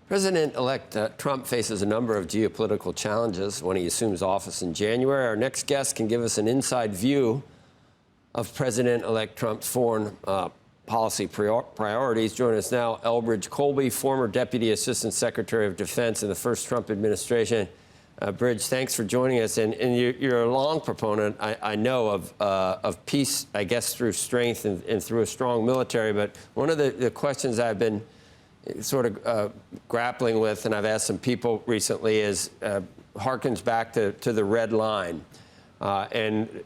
President-elect Trump faces a number of geopolitical challenges when he assumes office in January. Our next guest can give us an inside view of President-elect Trump's foreign policy priorities. Joining us now, Elbridge Colby, former Deputy Assistant Secretary of Defense in the first Trump administration. Bridge, thanks for joining us. And you're a long proponent, I know, of peace, I guess, through strength and through a strong military. But one of the questions I've been sort of grappling with, and I've asked some people recently, is harkens back to the red line. And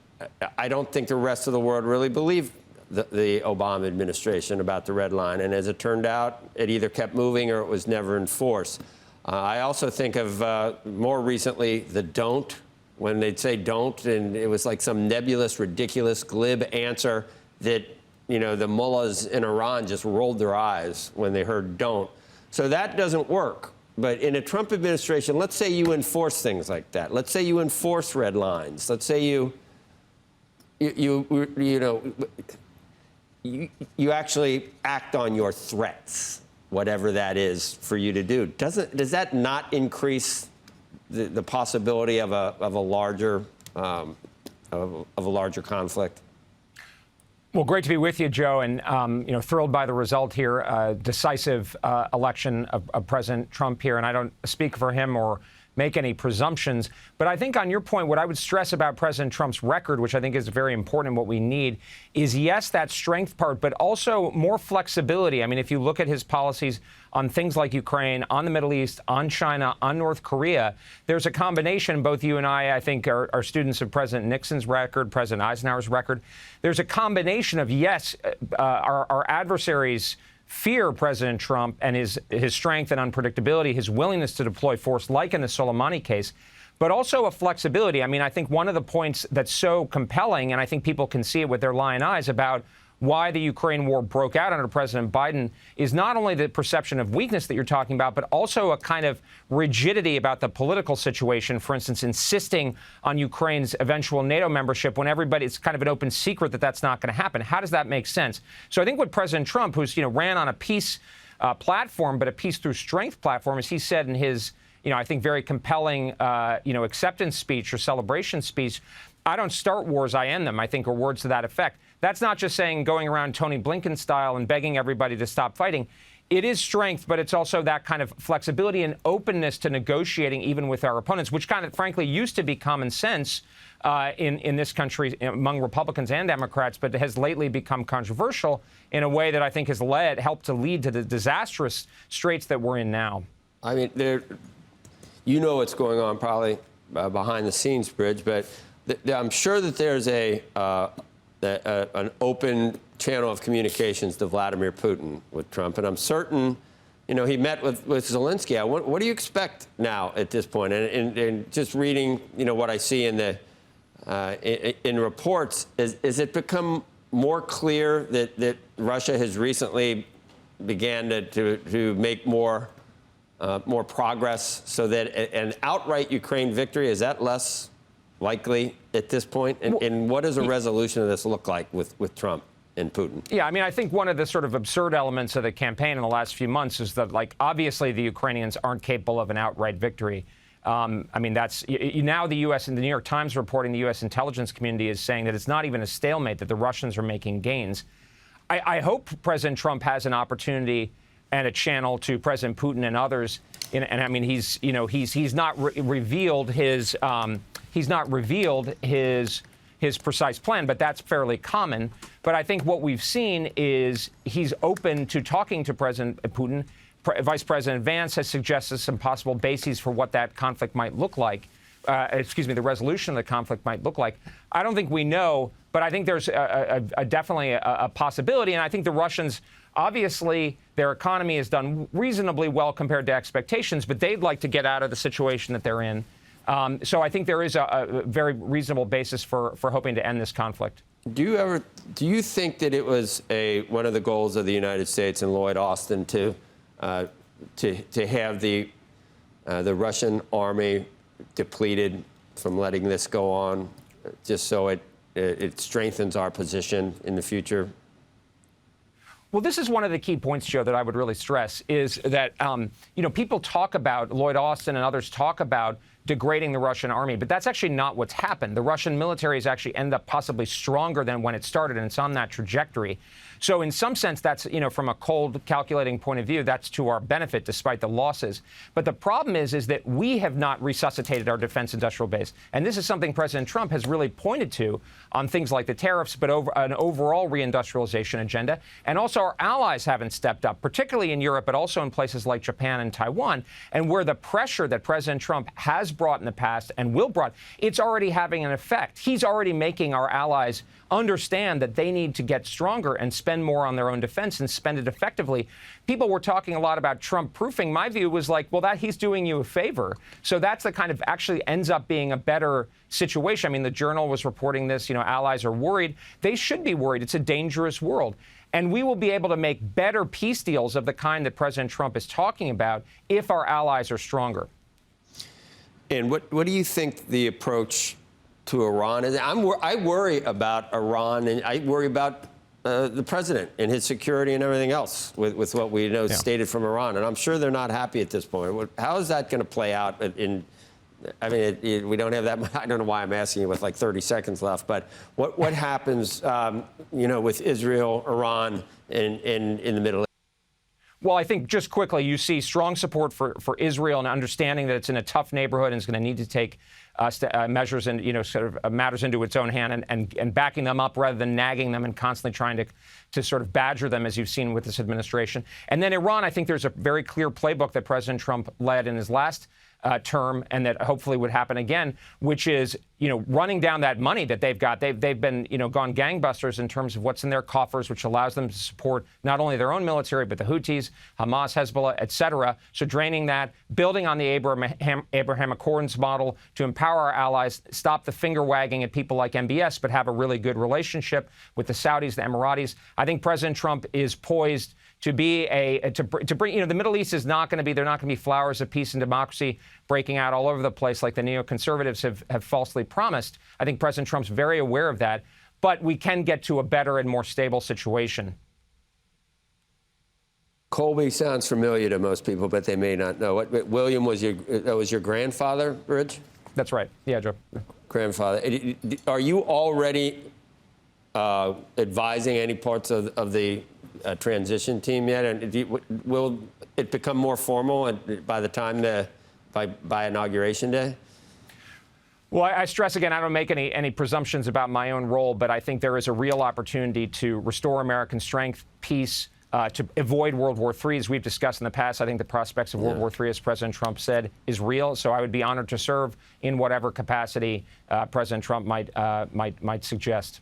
I don't think the rest of the world really believed the Obama administration about the red line. And as it turned out, it either kept moving or it was never enforced. I also think of more recently the don't, when they'd say don't, and it was like some nebulous, ridiculous, glib answer that, you know, the mullahs in Iran just rolled their eyes when they heard don't. So that doesn't work. But in a Trump administration, let's say you enforce things like that. Let's say you enforce red lines. Let's say you actually act on your threats, whatever that is for you to do. Does that not increase the possibility of a larger conflict? Well, great to be with you, Joe, and thrilled by the result here. Decisive election of President Trump here, and I don't speak for him or make any presumptions. But I think on your point, what I would stress about President Trump's record, which I think is very important and what we need, is, yes, that strength part, but also more flexibility. I mean, if you look at his policies on things like Ukraine, on the Middle East, on China, on North Korea, there's a combination. Both you and I think, are students of President Nixon's record, President Eisenhower's record. There's a combination of, yes, our adversaries fear President Trump and his strength and unpredictability, his willingness to deploy force, like in the Soleimani case, but also a flexibility. I mean, I think one of the points that's so compelling, and I think people can see it with their lying eyes, about why the Ukraine war broke out under President Biden is not only the perception of weakness that you're talking about, but also a kind of rigidity about the political situation. For instance, insisting on Ukraine's eventual NATO membership when it's kind of an open secret that that's not going to happen. How does that make sense? So I think what President Trump, who's ran on a peace platform, but a peace through strength platform, as he said in his I think very compelling acceptance speech or celebration speech, I don't start wars, I end them, I think, are words to that effect. That's not just saying going around Tony Blinken style and begging everybody to stop fighting. It is strength, but it's also that kind of flexibility and openness to negotiating even with our opponents, which kind of, frankly, used to be common sense in this country among Republicans and Democrats, but has lately become controversial in a way that I think has helped to lead to the disastrous straits that we're in now. I mean, what's going on probably behind the scenes, Bridge, but I'm sure that there's an open channel of communications to Vladimir Putin with Trump. And I'm certain, he met with Zelensky. What do you expect now at this point? And just reading, what I see in reports, is it become more clear that Russia has recently began to make more progress, so that an outright Ukraine victory, is that less likely at this point? And what does a resolution of this look like with Trump and Putin? Yeah, I mean, I think one of the sort of absurd elements of the campaign in the last few months is that, obviously the Ukrainians aren't capable of an outright victory. I mean, that's now the U.S. and the New York Times reporting, the U.S. intelligence community is saying that it's not even a stalemate, that the Russians are making gains. I hope President Trump has an opportunity and a channel to President Putin and others. And I mean, he's not revealed his precise plan, but that's fairly common. But I think what we've seen is he's open to talking to President Putin. Vice President Vance has suggested some possible bases for what that conflict might look like. The resolution of the conflict might look like. I don't think we know, but I think there's definitely a possibility. And I think the Russians, obviously, their economy has done reasonably well compared to expectations, but they'd like to get out of the situation that they're in. So I think there is a very reasonable basis for hoping to end this conflict. Do you think that it was one of the goals of the United States and Lloyd Austin to have the Russian army depleted from letting this go on, just so it strengthens our position in the future? Well, this is one of the key points, Joe, that I would really stress is that, people talk about, Lloyd Austin and others talk about degrading the Russian army, but that's actually not what's happened. The Russian military has actually ended up possibly stronger than when it started, and it's on that trajectory. So in some sense, that's, from a cold, calculating point of view, that's to our benefit, despite the losses. But the problem is that we have not resuscitated our defense industrial base. And this is something President Trump has really pointed to on things like the tariffs, but over an overall reindustrialization agenda. And also our allies haven't stepped up, particularly in Europe, but also in places like Japan and Taiwan, and where the pressure that President Trump has brought in the past and will brought, it's already having an effect. He's already making our allies understand that they need to get stronger and spend more on their own defense and spend it effectively. People were talking a lot about Trump proofing. My view was like, well, that he's doing you a favor. So that's the kind of actually ends up being a better situation. I mean, the Journal was reporting this, allies are worried. They should be worried. It's a dangerous world. And we will be able to make better peace deals of the kind that President Trump is talking about if our allies are stronger. And what do you think the approach to Iran is? I worry about Iran, and I worry about the president and his security and everything else with what we know stated from Iran. And I'm sure they're not happy at this point. How is that going to play out we don't have that much. I don't know why I'm asking you with like 30 seconds left, but what happens, with Israel, Iran, in the Middle East? Well, I think just quickly, you see strong support for Israel and understanding that it's in a tough neighborhood and is going to need to take measures and, matters into its own hand and backing them up rather than nagging them and constantly trying to sort of badger them, as you've seen with this administration. And then Iran, I think there's a very clear playbook that President Trump led in his last term, and that hopefully would happen again, which is, running down that money that they've got. They've been, gone gangbusters in terms of what's in their coffers, which allows them to support not only their own military, but the Houthis, Hamas, Hezbollah, et cetera. So draining that, building on the Abraham Accords model to empower our allies, stop the finger wagging at people like MBS, but have a really good relationship with the Saudis, the Emiratis. I think President Trump is poised to be to bring, the Middle East is not going to be, they're not going to be flowers of peace and democracy breaking out all over the place like the neoconservatives have falsely promised. I think President Trump's very aware of that, but we can get to a better and more stable situation. Colby sounds familiar to most people, but they may not know. William was your grandfather, Rich? That's right. Yeah, Joe. Grandfather. Are you already advising any parts of the transition team yet? And will it become more formal by the time by Inauguration Day? Well, I stress again, I don't make any presumptions about my own role, but I think there is a real opportunity to restore American strength, peace, to avoid World War III, as we've discussed in the past. I think the prospects of World War III, as President Trump said, is real. So I would be honored to serve in whatever capacity President Trump might suggest.